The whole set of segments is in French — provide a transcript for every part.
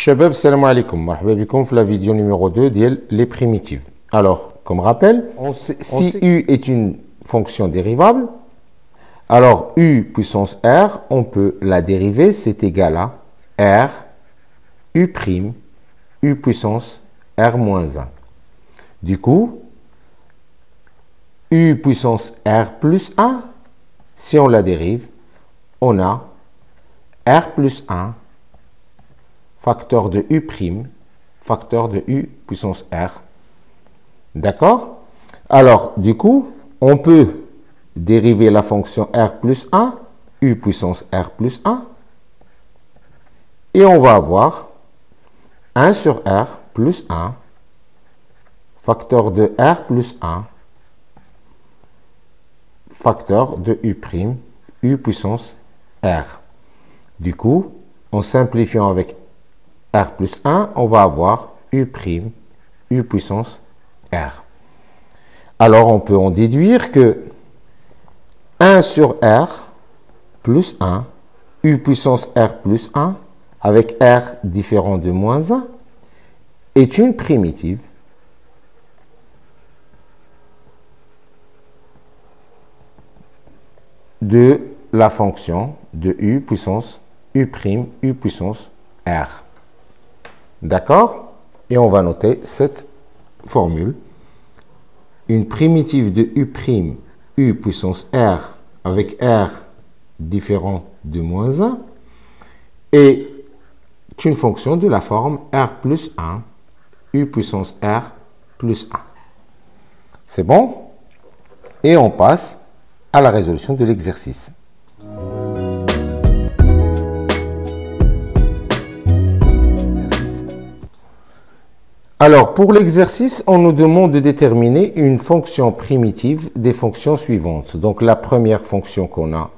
Shabab, salam alaikum. Marhaba bikoum pour la vidéo numéro 2 les primitives. Alors, comme rappel, si u est une fonction dérivable, alors u puissance r, on peut la dériver, c'est égal à r, u prime, u puissance r moins 1. Du coup, u puissance r plus 1, si on la dérive, on a r plus 1 facteur de u prime, facteur de u puissance r. D'accord? Alors, du coup, on peut dériver la fonction r plus 1, u puissance r plus 1, et on va avoir 1 sur r plus 1, facteur de r plus 1, facteur de u prime, u puissance r. Du coup, en simplifiant avec r plus 1, on va avoir u prime, u puissance r. Alors, on peut en déduire que 1 sur r plus 1, u puissance r plus 1, avec r différent de moins 1, est une primitive de la fonction de u puissance u prime, u puissance r. D'accord? Et on va noter cette formule. Une primitive de u prime, u puissance r, avec r différent de moins 1, est une fonction de la forme r plus 1, u puissance r plus 1. C'est bon? Et on passe à la résolution de l'exercice. Alors, pour l'exercice, on nous demande de déterminer une fonction primitive des fonctions suivantes. Donc, la première fonction qu'on a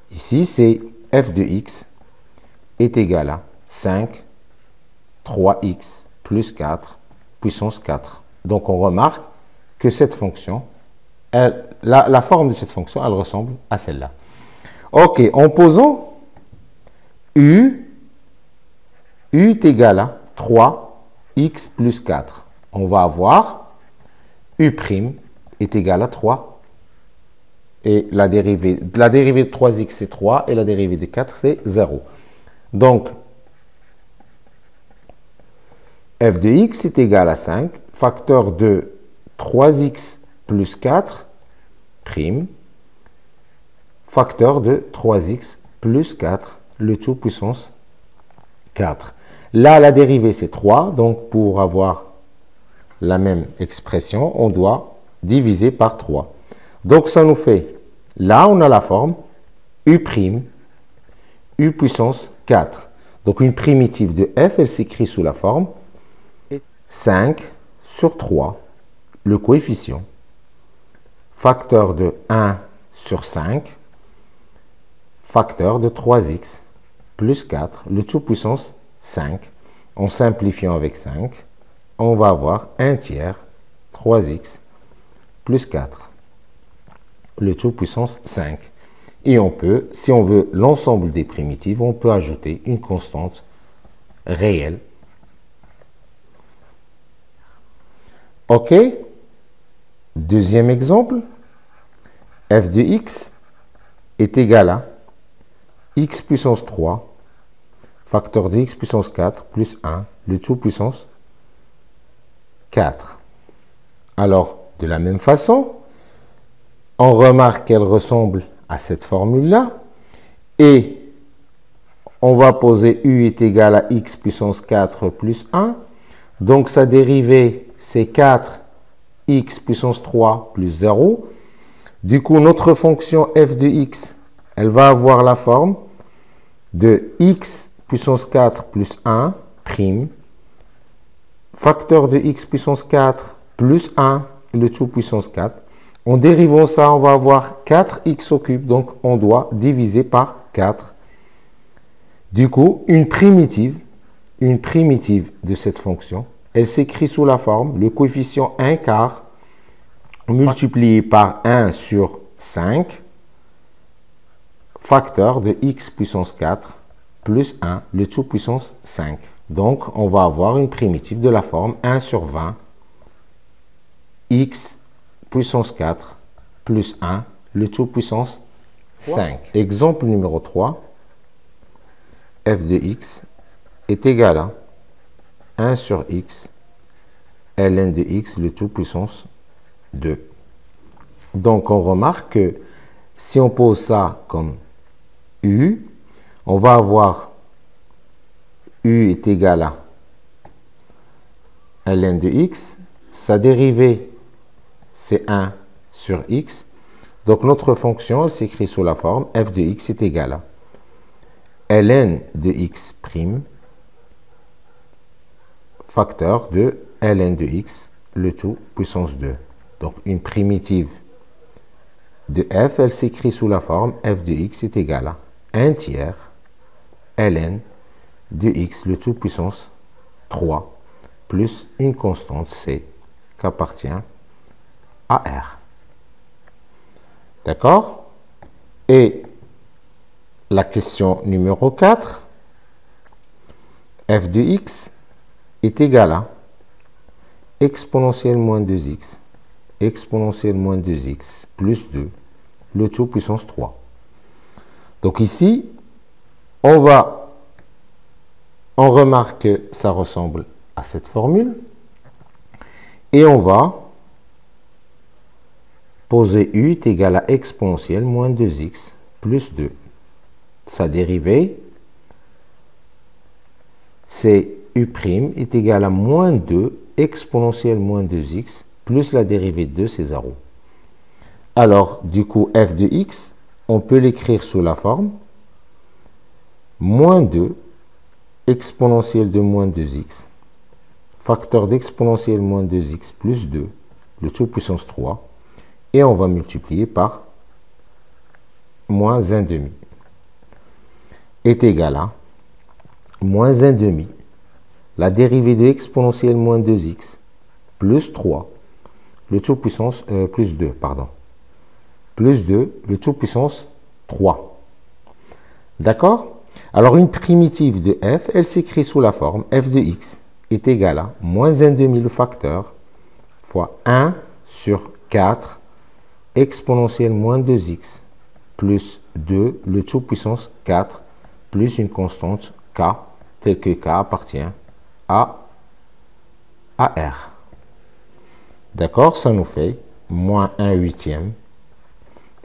ici, c'est f de x est égal à 5, 3x plus 4 puissance 4. Donc, on remarque que cette fonction, la forme de cette fonction, elle ressemble à celle-là. OK, en posant u est égal à 3 x plus 4. On va avoir u' est égal à 3. Et la dérivée de 3x, c'est 3. Et la dérivée de 4, c'est 0. Donc, f de x est égal à 5. Facteur de 3x plus 4, prime. Facteur de 3x plus 4, le tout puissance 4. Là, la dérivée, c'est 3. Donc, pour avoir la même expression, on doit diviser par 3. Donc, ça nous fait, là, on a la forme u', u puissance 4. Donc, une primitive de f, elle s'écrit sous la forme 5 sur 3, le coefficient, facteur de 1 sur 5, facteur de 3x plus 4, le tout puissance 5. En simplifiant avec 5, on va avoir 1 tiers 3x plus 4, le tout puissance 5. Et on peut, si on veut l'ensemble des primitives, on peut ajouter une constante réelle. OK? Deuxième exemple, f de x est égal à x puissance 3, facteur de x puissance 4 plus 1, le tout puissance 4. Alors, de la même façon, on remarque qu'elle ressemble à cette formule-là. Et on va poser u est égal à x puissance 4 plus 1. Donc, sa dérivée, c'est 4x puissance 3 plus 0. Du coup, notre fonction f de x, elle va avoir la forme de x puissance 4 plus 1, prime, facteur de x puissance 4 plus 1, le tout puissance 4. En dérivant ça, on va avoir 4x au cube, donc on doit diviser par 4. Du coup, une primitive de cette fonction, elle s'écrit sous la forme, le coefficient 1 quart multiplié par 1 sur 5, facteur de x puissance 4, plus 1, le tout puissance 5. Donc, on va avoir une primitive de la forme 1 sur 20 x puissance 4 plus 1, le tout puissance 5. Exemple numéro 3, f de x est égal à 1 sur x ln de x, le tout puissance 2. Donc, on remarque que si on pose ça comme u, on va avoir u est égal à ln de x, sa dérivée c'est 1 sur x, donc notre fonction elle s'écrit sous la forme f de x est égal à ln de x prime facteur de ln de x, le tout puissance 2. Donc une primitive de f, elle s'écrit sous la forme f de x est égal à 1 tiers ln de x, le tout puissance 3, plus une constante c qui appartient à R. D'accord? Et la question numéro 4, f de x est égal à exponentielle moins 2x, exponentielle moins 2x plus 2, le tout puissance 3. Donc ici, on remarque que ça ressemble à cette formule et on va poser u est égal à exponentielle moins 2x plus 2. Sa dérivée, c'est u' est égal à moins 2 exponentielle moins 2x plus la dérivée de 2, c'est 0. Alors, du coup, f de x, on peut l'écrire sous la forme moins 2 exponentielle de moins 2x, facteur d'exponentielle moins 2x plus 2, le tout puissance 3, et on va multiplier par moins 1 demi, est égal à moins 1 demi, la dérivée de exponentielle moins 2x plus 3, le tout puissance, plus 2, pardon, plus 2, le tout puissance 3. D'accord? Alors, une primitive de f, elle s'écrit sous la forme f de x est égal à moins 1 demi le facteur fois 1 sur 4 exponentielle moins 2x plus 2, le tout puissance 4, plus une constante k, telle que k appartient à R. D'accord? Ça nous fait moins 1 huitième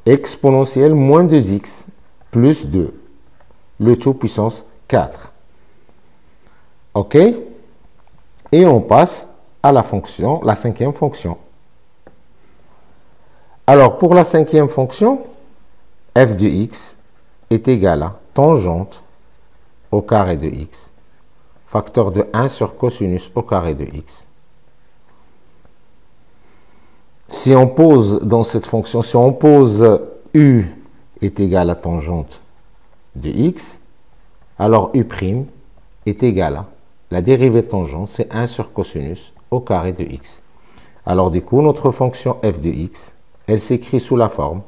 exponentielle moins 2x plus 2, le tout puissance 4. OK? Et on passe à la fonction, la cinquième fonction. Alors, pour la cinquième fonction, f de x est égal à tangente au carré de x, facteur de 1 sur cosinus au carré de x. Si on pose dans cette fonction, si on pose u est égal à tangente de x, alors u' est égal à la dérivée de tangente, c'est 1 sur cosinus au carré de x. Alors du coup, notre fonction f de x, elle s'écrit sous la forme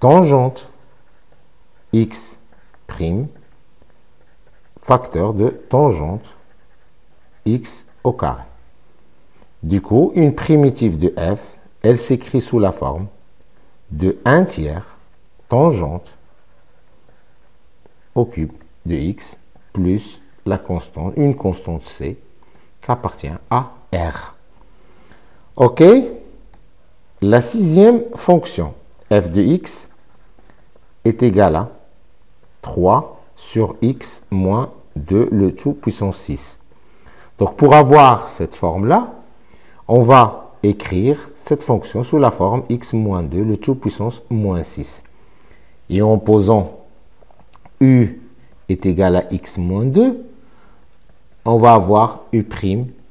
tangente x' facteur de tangente x au carré. Du coup, une primitive de f, elle s'écrit sous la forme de 1 tiers tangente au cube de x plus la constante, une constante c qui appartient à R. OK? La sixième fonction, f de x, est égale à 3 sur x moins 2, le tout puissance 6. Donc, pour avoir cette forme-là, on va écrire cette fonction sous la forme x moins 2, le tout puissance moins 6. Et en posant u est égal à x moins 2, on va avoir u'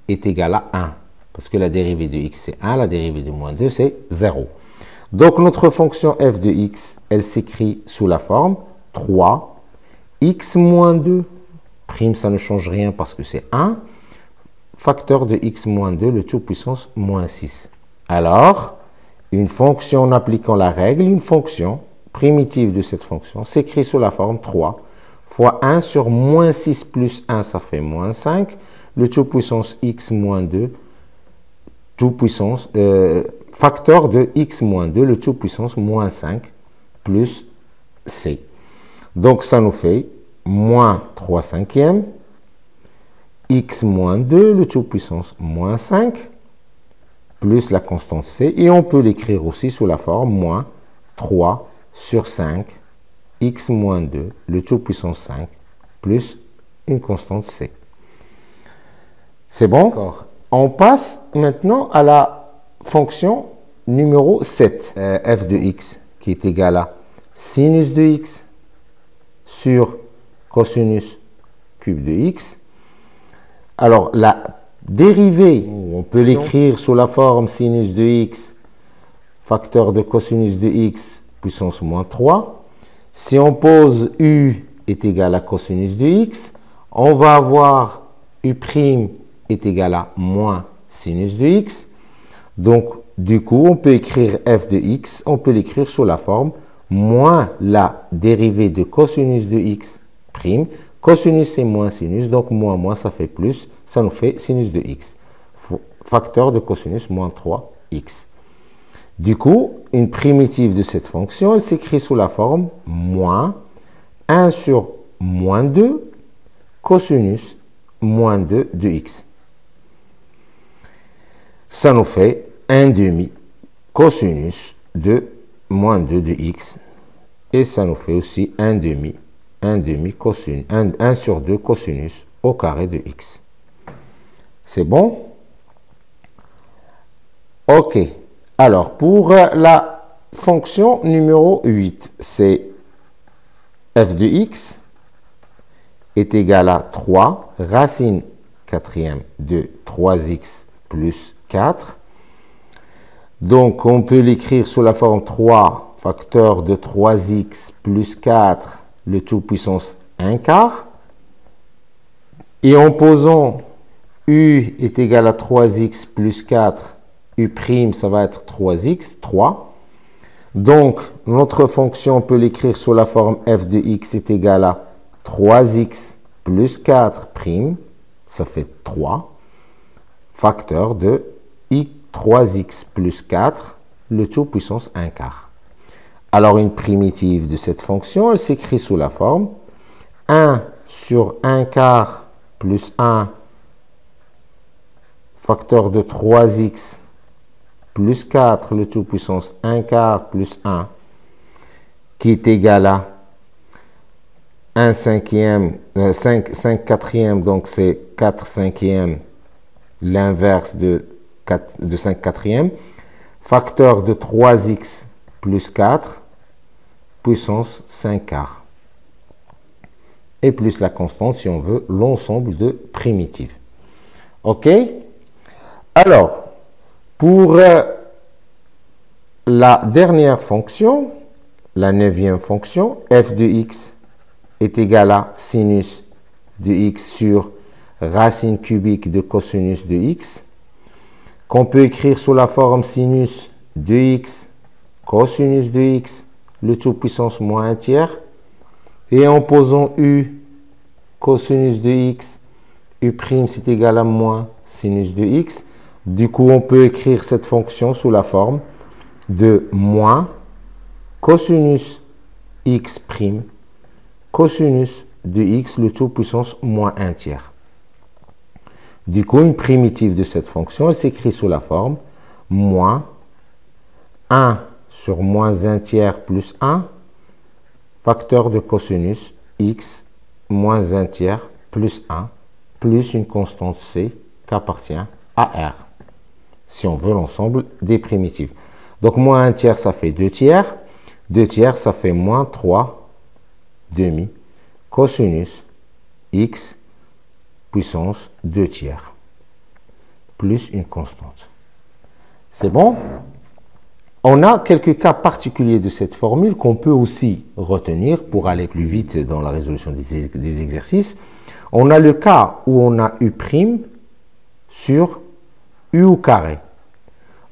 est égal à 1. Parce que la dérivée de x, c'est 1, la dérivée de moins 2, c'est 0. Donc, notre fonction f de x, elle s'écrit sous la forme 3, x moins 2, prime, ça ne change rien parce que c'est 1, facteur de x moins 2, le tout puissance moins 6. Alors, une fonction en appliquant la règle, une fonction primitive de cette fonction s'écrit sous la forme 3 fois 1 sur moins 6 plus 1, ça fait moins 5. Le tout puissance x moins 2, tout puissance, facteur de x moins 2, le tout puissance moins 5 plus c. Donc, ça nous fait moins 3 cinquièmes, x moins 2, le tout puissance moins 5, plus la constante c. Et on peut l'écrire aussi sous la forme moins 3 sur 5, x moins 2, le tout puissance 5, plus une constante c. C'est bon? On passe maintenant à la fonction numéro 7, f de x, qui est égal à sinus de x sur cosinus cube de x. Alors, la dérivée, on peut l'écrire sous la forme sinus de x, facteur de cosinus de x, puissance moins 3. Si on pose u est égal à cosinus de x, on va avoir u' est égal à moins sinus de x. Donc, du coup, on peut écrire f de x, on peut l'écrire sous la forme moins la dérivée de cosinus de x prime. Cosinus, c'est moins sinus, donc moins, ça fait plus. Ça nous fait sinus de x. Facteur de cosinus moins 3x. Du coup, une primitive de cette fonction, elle s'écrit sous la forme moins 1 sur moins 2 cosinus moins 2 de x. Ça nous fait 1 demi cosinus de moins 2 de x. Et ça nous fait aussi 1 demi cosinus, 1 sur 2 cosinus au carré de x. C'est bon? OK. Alors, pour la fonction numéro 8, c'est f de x est égal à 3 racine quatrième de 3x plus 4. Donc, on peut l'écrire sous la forme 3 facteur de 3x plus 4, le tout puissance 1 quart. Et en posant u est égal à 3x plus 4, u', ça va être 3x, 3. Donc, notre fonction, on peut l'écrire sous la forme f de x est égal à 3x plus 4', ça fait 3, facteur de 3x plus 4, le tout puissance 1 quart. Alors, une primitive de cette fonction, elle s'écrit sous la forme 1 sur 1 quart plus 1, facteur de 3x plus 4, le tout puissance 1 quart plus 1, qui est égal à 1 cinquième, 5 quatrièmes, donc c'est 4 cinquièmes, l'inverse de 5 quatrièmes, facteur de 3x plus 4, puissance 5 quarts. Et plus la constante, si on veut, l'ensemble de primitives. OK? Alors, pour la dernière fonction, la 9e fonction, f de x est égal à sinus de x sur racine cubique de cosinus de x, qu'on peut écrire sous la forme sinus de x, cosinus de x, le tout puissance moins 1 tiers, et en posant u, cosinus de x, u' c'est égal à moins sinus de x. Du coup, on peut écrire cette fonction sous la forme de moins cosinus x', cosinus de x, le tout puissance moins 1 tiers. Du coup, une primitive de cette fonction, elle s'écrit sous la forme moins 1 sur moins 1 tiers plus 1, facteur de cosinus x moins 1 tiers plus 1, plus une constante c qui appartient à R, si on veut l'ensemble des primitives. Donc, moins 1 tiers, ça fait 2 tiers. 2 tiers, ça fait moins 3 demi cosinus x puissance 2 tiers, plus une constante. C'est bon? On a quelques cas particuliers de cette formule qu'on peut aussi retenir pour aller plus vite dans la résolution des exercices. On a le cas où on a u' sur u au carré.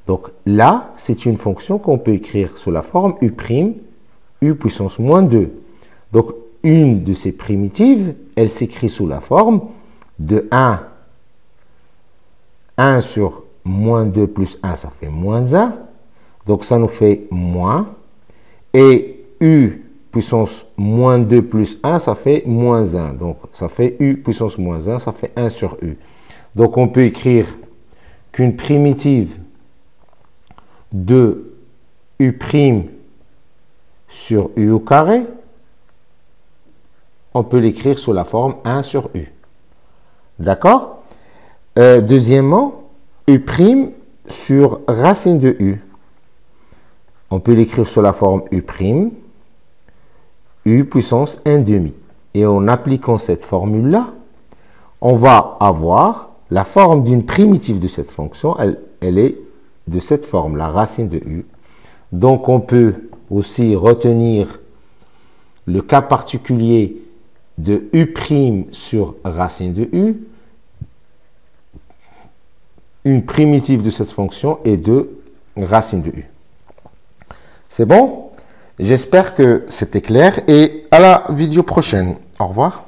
Donc là, c'est une fonction qu'on peut écrire sous la forme u', u puissance moins 2. Donc une de ces primitives, elle s'écrit sous la forme de 1 sur moins 2 plus 1, ça fait moins 1. Donc, ça nous fait moins. Et u puissance moins 2 plus 1, ça fait moins 1. Donc, ça fait u puissance moins 1, ça fait 1 sur u. Donc, on peut écrire qu'une primitive de u' sur u au carré, on peut l'écrire sous la forme 1 sur u. D'accord? Deuxièmement, u' sur racine de u. On peut l'écrire sous la forme u', u puissance 1 demi. Et en appliquant cette formule-là, on va avoir la forme d'une primitive de cette fonction. Elle est de cette forme, la racine de u. Donc, on peut aussi retenir le cas particulier de u' sur racine de u. Une primitive de cette fonction est de racine de u. C'est bon? J'espère que c'était clair et à la vidéo prochaine. Au revoir.